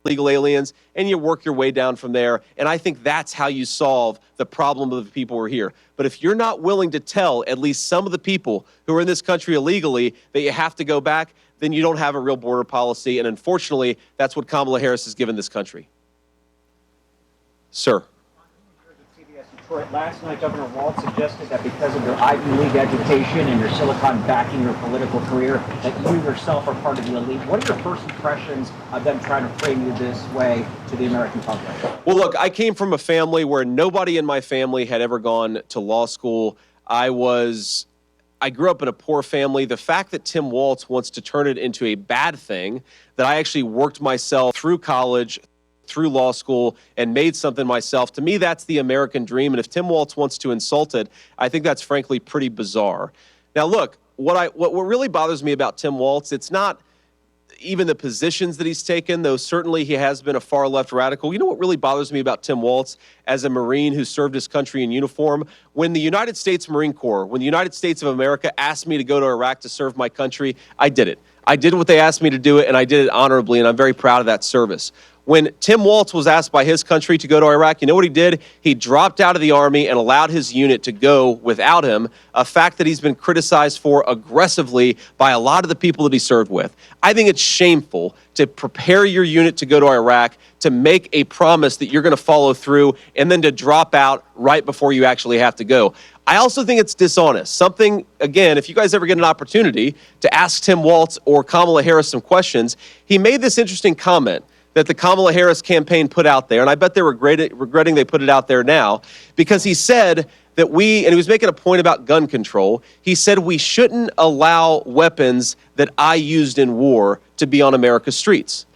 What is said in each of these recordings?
illegal aliens, and you work your way down from there. And I think that's how you solve the problem of the people who are here. But if you're not willing to tell at least some of the people who are in this country illegally that you have to go back, then you don't have a real border policy. And unfortunately, that's what Kamala Harris has given this country. Sir. Last night, Governor Walz suggested that because of your Ivy League education and your Silicon backing your political career, that you yourself are part of the elite. What are your first impressions of them trying to frame you this way to the American public? Well, look, I came from a family where nobody in my family had ever gone to law school. I grew up in a poor family. The fact that Tim Walz wants to turn it into a bad thing, that I actually worked myself through college, through law school, and made something myself, to me, that's the American dream. And if Tim Walz wants to insult it, I think that's frankly pretty bizarre. Now, look, what really bothers me about Tim Walz, it's not even the positions that he's taken, though certainly he has been a far-left radical. You know what really bothers me about Tim Walz as a Marine who served his country in uniform? When the United States Marine Corps, when the United States of America asked me to go to Iraq to serve my country, I did it. I did what they asked me to do it, and I did it honorably, and I'm very proud of that service. When Tim Walz was asked by his country to go to Iraq, you know what he did? He dropped out of the Army and allowed his unit to go without him, a fact that he's been criticized for aggressively by a lot of the people that he served with. I think it's shameful to prepare your unit to go to Iraq, to make a promise that you're going to follow through, and then to drop out right before you actually have to go. I also think it's dishonest. Something, again, if you guys ever get an opportunity to ask Tim Walz or Kamala Harris some questions, he made this interesting comment that the Kamala Harris campaign put out there, and I bet they're regretting they put it out there now, because he said that and he was making a point about gun control, he said we shouldn't allow weapons that I used in war to be on America's streets.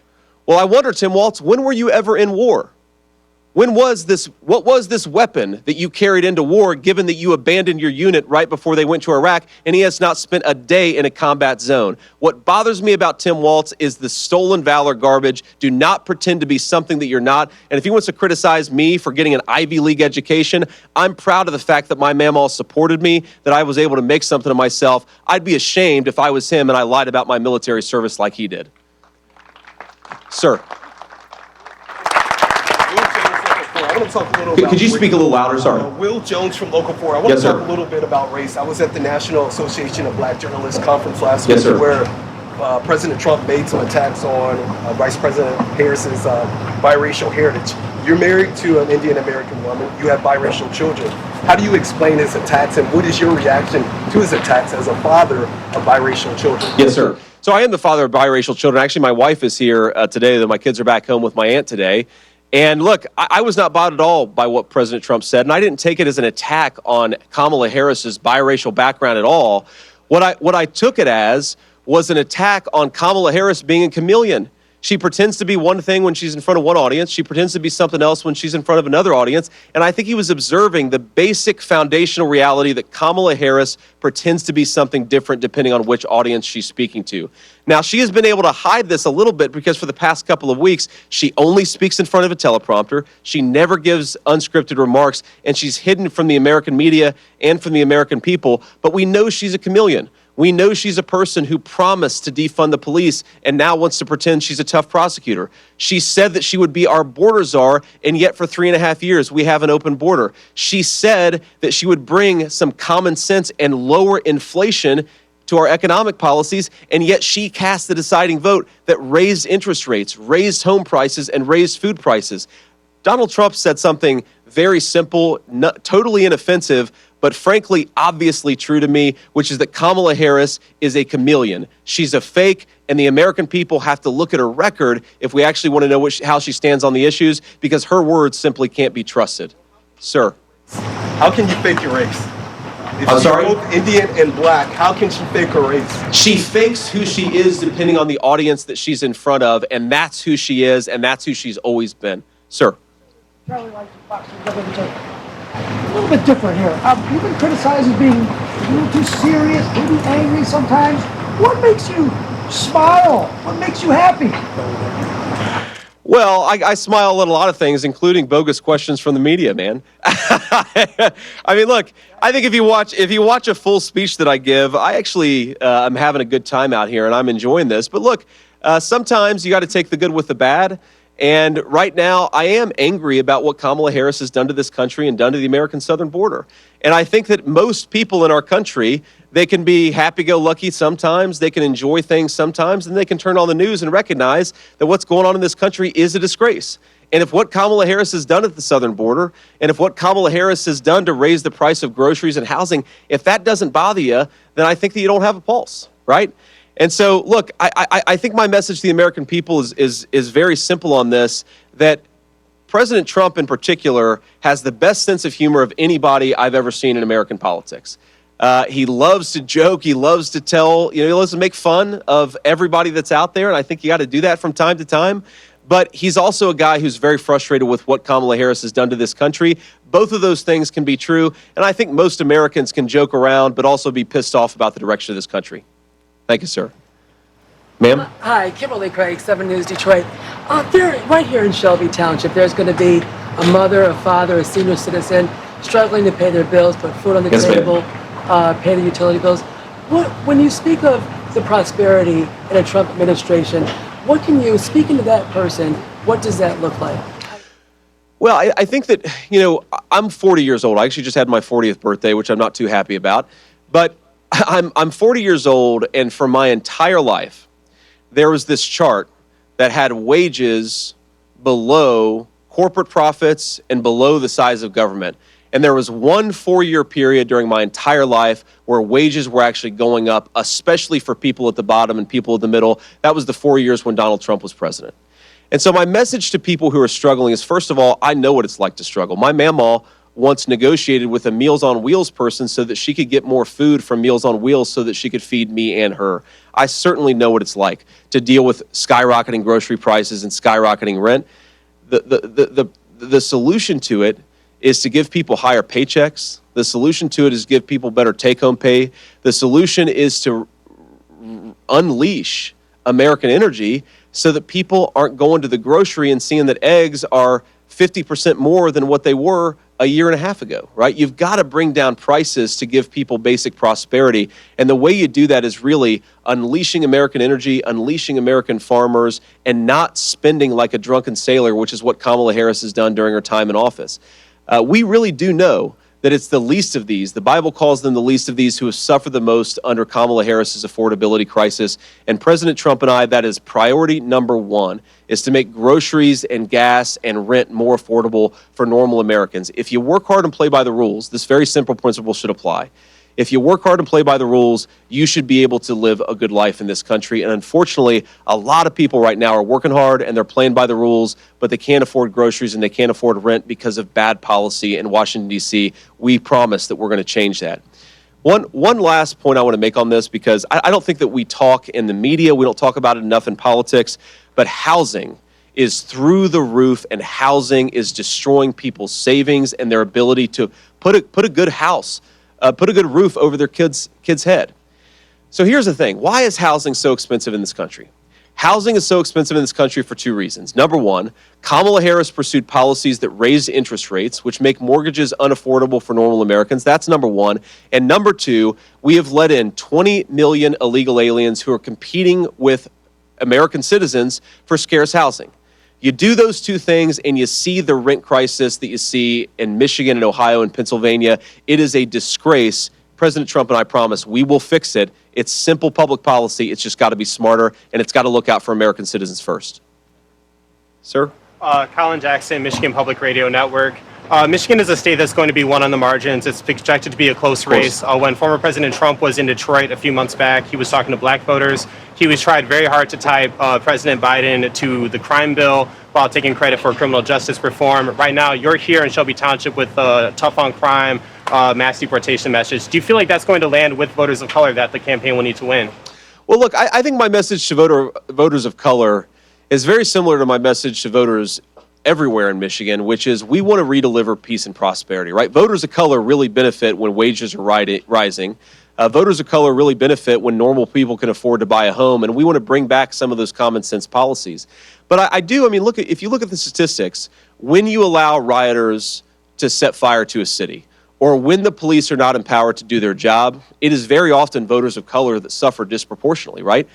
Well, I wonder, Tim Walz, when were you ever in war? What was this weapon that you carried into war, given that you abandoned your unit right before they went to Iraq, and he has not spent a day in a combat zone? What bothers me about Tim Walz is the stolen valor garbage. Do not pretend to be something that you're not. And if he wants to criticize me for getting an Ivy League education, I'm proud of the fact that my mamaw supported me, that I was able to make something of myself. I'd be ashamed if I was him and I lied about my military service like he did. Sir. I want to talk a little about... Could you speak a little louder? Sorry. Will Jones from Local 4. I want to talk a little bit about race. I was at the National Association of Black Journalists conference last week where President Trump made some attacks on Vice President Harris's biracial heritage. You're married to an Indian American woman. You have biracial children. How do you explain his attacks, and what is your reaction to his attacks as a father of biracial children? Yes, sir. So I am the father of biracial children. Actually, my wife is here today. My kids are back home with my aunt today. And look, I was not bothered at all by what President Trump said, and I didn't take it as an attack on Kamala Harris's biracial background at all. What I took it as was an attack on Kamala Harris being a chameleon. She pretends to be one thing when she's in front of one audience. She pretends to be something else when she's in front of another audience. And I think he was observing the basic foundational reality that Kamala Harris pretends to be something different depending on which audience she's speaking to. Now, she has been able to hide this a little bit because for the past couple of weeks, she only speaks in front of a teleprompter. She never gives unscripted remarks, and she's hidden from the American media and from the American people. But we know she's a chameleon. We know she's a person who promised to defund the police and now wants to pretend she's a tough prosecutor. She said that she would be our border czar, and yet for 3.5 years, we have an open border. She said that she would bring some common sense and lower inflation to our economic policies, and yet she cast the deciding vote that raised interest rates, raised home prices, and raised food prices. Donald Trump said something very simple, totally inoffensive, but frankly, obviously true to me, which is that Kamala Harris is a chameleon. She's a fake, and the American people have to look at her record if we actually want to know how she stands on the issues, because her words simply can't be trusted. Sir. How can you fake your race? If I'm she's sorry? both Indian and black, how can she fake her race? She fakes who she is depending on the audience that she's in front of, and that's who she is, and that's who she's always been. Sir. Charlie likes to box a little bit different here. You've been criticized as being a little too serious, maybe angry sometimes. What makes you smile? What makes you happy? Well, I smile at a lot of things, including bogus questions from the media, man. I mean, look, I think if you watch a full speech that I give, I actually am having a good time out here, and I'm enjoying this. But look, sometimes you got to take the good with the bad. And right now, I am angry about what Kamala Harris has done to this country and done to the American southern border. And I think that most people in our country, they can be happy-go-lucky sometimes, they can enjoy things sometimes, and they can turn on the news and recognize that what's going on in this country is a disgrace. And if what Kamala Harris has done at the southern border, and if what Kamala Harris has done to raise the price of groceries and housing, if that doesn't bother you, then I think that you don't have a pulse, right? And so, look, I think my message to the American people is very simple on this, that President Trump in particular has the best sense of humor of anybody I've ever seen in American politics. He loves to joke. He loves to tell, he loves to make fun of everybody that's out there. And I think you got to do that from time to time. But he's also a guy who's very frustrated with what Kamala Harris has done to this country. Both of those things can be true. And I think most Americans can joke around, but also be pissed off about the direction of this country. Thank you, sir. Ma'am? Hi, Kimberly Craig, 7 News Detroit. Right here in Shelby Township, there's going to be a mother, a father, a senior citizen struggling to pay their bills, put food on the table, pay the utility bills. When you speak of the prosperity in a Trump administration, speaking to that person, what does that look like? Well, I think that, I'm 40 years old. I actually just had my 40th birthday, which I'm not too happy about. But I'm 40 years old, and for my entire life, there was this chart that had wages below corporate profits and below the size of government. And there was one 4-year period during my entire life where wages were actually going up, especially for people at the bottom and people at the middle. That was the 4 years when Donald Trump was president. And so my message to people who are struggling is, first of all, I know what it's like to struggle. My mamaw once negotiated with a Meals on Wheels person so that she could get more food from Meals on Wheels so that she could feed me and her. I certainly know what it's like to deal with skyrocketing grocery prices and skyrocketing rent. The solution to it is to give people higher paychecks. The solution to it is give people better take-home pay. The solution is to unleash American energy so that people aren't going to the grocery and seeing that eggs are 50% more than what they were a year and a half ago, right? You've got to bring down prices to give people basic prosperity. And the way you do that is really unleashing American energy, unleashing American farmers, and not spending like a drunken sailor, which is what Kamala Harris has done during her time in office. We really do know that it's the least of these. The Bible calls them the least of these who have suffered the most under Kamala Harris's affordability crisis. And President Trump and I, that is priority number one, is to make groceries and gas and rent more affordable for normal Americans. If you work hard and play by the rules, this very simple principle should apply. If you work hard and play by the rules, you should be able to live a good life in this country. And unfortunately, a lot of people right now are working hard and they're playing by the rules, but they can't afford groceries and they can't afford rent because of bad policy in Washington, D.C. We promise that we're going to change that. One last point I want to make on this, because I don't think that we talk in the media, we don't talk about it enough in politics, but housing is through the roof, and housing is destroying people's savings and their ability to put a good house, put a good roof over their kid's head. So here's the thing. Why is housing so expensive in this country? Housing is so expensive in this country for two reasons. Number one, Kamala Harris pursued policies that raised interest rates, which make mortgages unaffordable for normal Americans. That's number one. And number two, we have let in 20 million illegal aliens who are competing with American citizens for scarce housing. You do those two things and you see the rent crisis that you see in Michigan and Ohio and Pennsylvania. It is a disgrace. President Trump and I promise we will fix it. It's simple public policy. It's just got to be smarter, and it's got to look out for American citizens first. Sir? Colin Jackson, Michigan Public Radio Network. Michigan is a state that's going to be won on the margins. It's projected to be a close race. When former President Trump was in Detroit a few months back, he was talking to black voters. He was tried very hard to tie President Biden to the crime bill while taking credit for criminal justice reform. Right now, you're here in Shelby Township with a tough on crime, mass deportation message. Do you feel like that's going to land with voters of color that the campaign will need to win? Well, look, I think my message to voters of color is very similar to my message to voters everywhere in Michigan, which is we want to redeliver peace and prosperity, right? Voters of color really benefit when wages are rising. Voters of color really benefit when normal people can afford to buy a home, and we want to bring back some of those common sense policies. But if you look at the statistics, when you allow rioters to set fire to a city, or when the police are not empowered to do their job, it is very often voters of color that suffer disproportionately, right?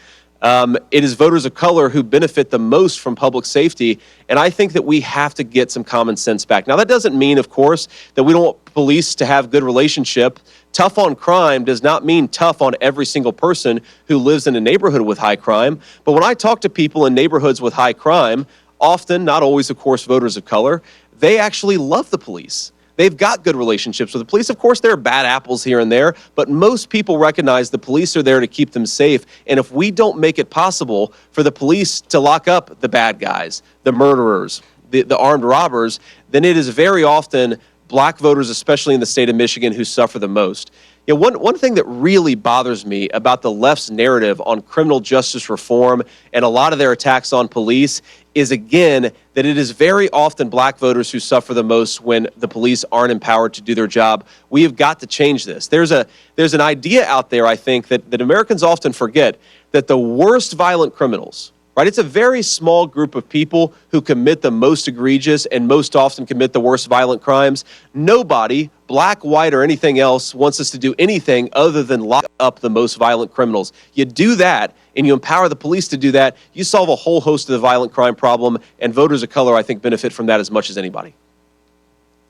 It is voters of color who benefit the most from public safety, and I think that we have to get some common sense back. Now, that doesn't mean, of course, that we don't want police to have good relationship. Tough on crime does not mean tough on every single person who lives in a neighborhood with high crime. But when I talk to people in neighborhoods with high crime, often, not always, of course, voters of color, they actually love the police. They've got good relationships with the police. Of course, there are bad apples here and there, but most people recognize the police are there to keep them safe. And if we don't make it possible for the police to lock up the bad guys, the murderers, the armed robbers, then it is very often black voters, especially in the state of Michigan, who suffer the most. You know, one thing that really bothers me about the left's narrative on criminal justice reform and a lot of their attacks on police is, again, that it is very often black voters who suffer the most when the police aren't empowered to do their job. We have got to change this. There's an idea out there, I think, that Americans often forget that the worst violent criminals, right? It's a very small group of people who commit the most egregious and most often commit the worst violent crimes. Nobody, black, white, or anything else, wants us to do anything other than lock up the most violent criminals. You do that, and you empower the police to do that, you solve a whole host of the violent crime problem, and voters of color, I think, benefit from that as much as anybody.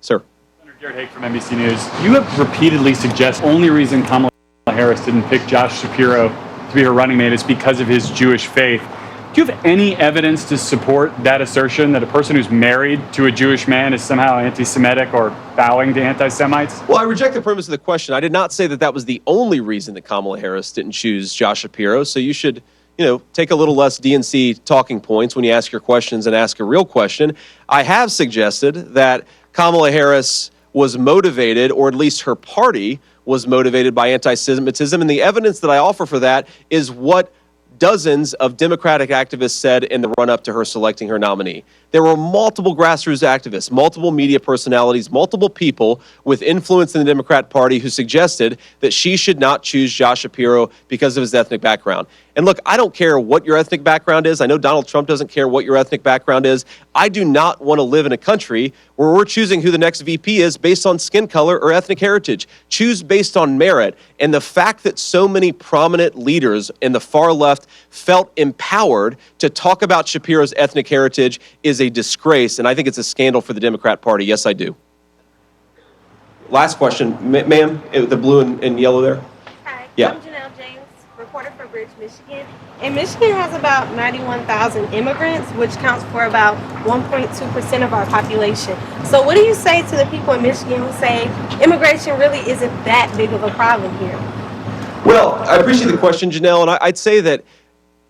Sir. Senator Garrett Haake from NBC News. You have repeatedly suggested the only reason Kamala Harris didn't pick Josh Shapiro to be her running mate is because of his Jewish faith. Do you have any evidence to support that assertion that a person who's married to a Jewish man is somehow anti-Semitic or bowing to anti-Semites? Well, I reject the premise of the question. I did not say that was the only reason that Kamala Harris didn't choose Josh Shapiro. So you should, take a little less DNC talking points when you ask your questions and ask a real question. I have suggested that Kamala Harris was motivated, or at least her party was motivated, by anti-Semitism. And the evidence that I offer for that is what dozens of Democratic activists said in the run-up to her selecting her nominee. There were multiple grassroots activists, multiple media personalities, multiple people with influence in the Democrat Party who suggested that she should not choose Josh Shapiro because of his ethnic background. And look, I don't care what your ethnic background is. I know Donald Trump doesn't care what your ethnic background is. I do not want to live in a country where we're choosing who the next VP is based on skin color or ethnic heritage. Choose based on merit. And the fact that so many prominent leaders in the far left felt empowered to talk about Shapiro's ethnic heritage is a disgrace, and I think it's a scandal for the Democrat Party. Yes, I do. Last question, ma'am, the blue and yellow there. Hi, yeah. I'm Janelle James, reporter for Bridge, Michigan. And Michigan has about 91,000 immigrants, which counts for about 1.2% of our population. So what do you say to the people in Michigan who say immigration really isn't that big of a problem here? Well, I appreciate the question, Janelle, and I'd say that,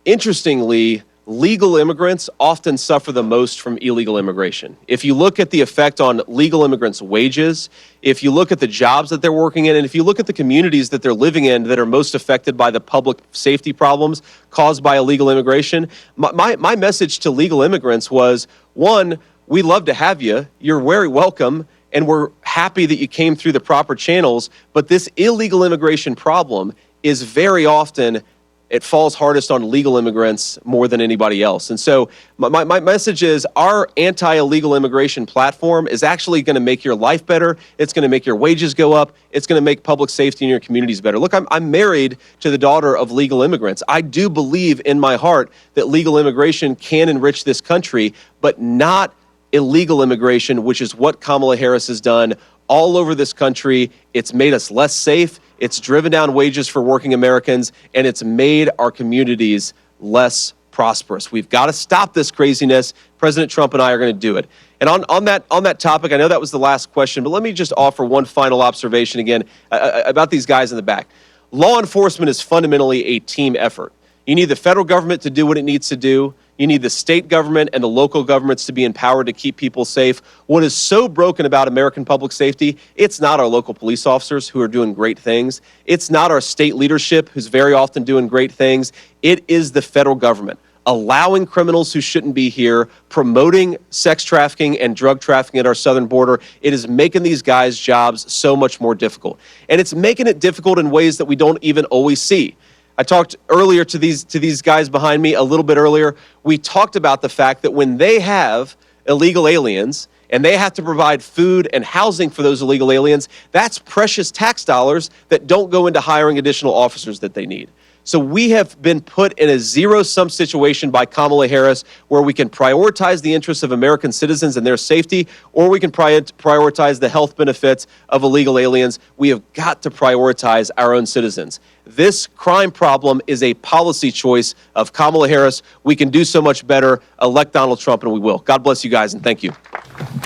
interestingly, legal immigrants often suffer the most from illegal immigration. If you look at the effect on legal immigrants' wages, if you look at the jobs that they're working in, and if you look at the communities that they're living in that are most affected by the public safety problems caused by illegal immigration, my message to legal immigrants was, one, we love to have you. You're very welcome, and we're happy that you came through the proper channels, but this illegal immigration problem is very often, it falls hardest on legal immigrants more than anybody else. And so my message is our anti-illegal immigration platform is actually going to make your life better. It's going to make your wages go up. It's going to make public safety in your communities better. Look, I'm married to the daughter of legal immigrants. I do believe in my heart that legal immigration can enrich this country, but not illegal immigration, which is what Kamala Harris has done all over this country. It's made us less safe. It's driven down wages for working Americans, and it's made our communities less prosperous. We've got to stop this craziness. President Trump and I are going to do it. And on that topic, I know that was the last question, but let me just offer one final observation again about these guys in the back. Law enforcement is fundamentally a team effort. You need the federal government to do what it needs to do. You need the state government and the local governments to be empowered to keep people safe. What is so broken about American public safety, it's not our local police officers who are doing great things. It's not our state leadership who's very often doing great things. It is the federal government allowing criminals who shouldn't be here, promoting sex trafficking and drug trafficking at our southern border. It is making these guys' jobs so much more difficult. And it's making it difficult in ways that we don't even always see. I talked earlier to these guys behind me a little bit earlier. We talked about the fact that when they have illegal aliens and they have to provide food and housing for those illegal aliens, that's precious tax dollars that don't go into hiring additional officers that they need. So we have been put in a zero-sum situation by Kamala Harris where we can prioritize the interests of American citizens and their safety, or we can prioritize the health benefits of illegal aliens. We have got to prioritize our own citizens. This crime problem is a policy choice of Kamala Harris. We can do so much better. Elect Donald Trump, and we will. God bless you guys, and thank you.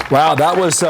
Wow, that was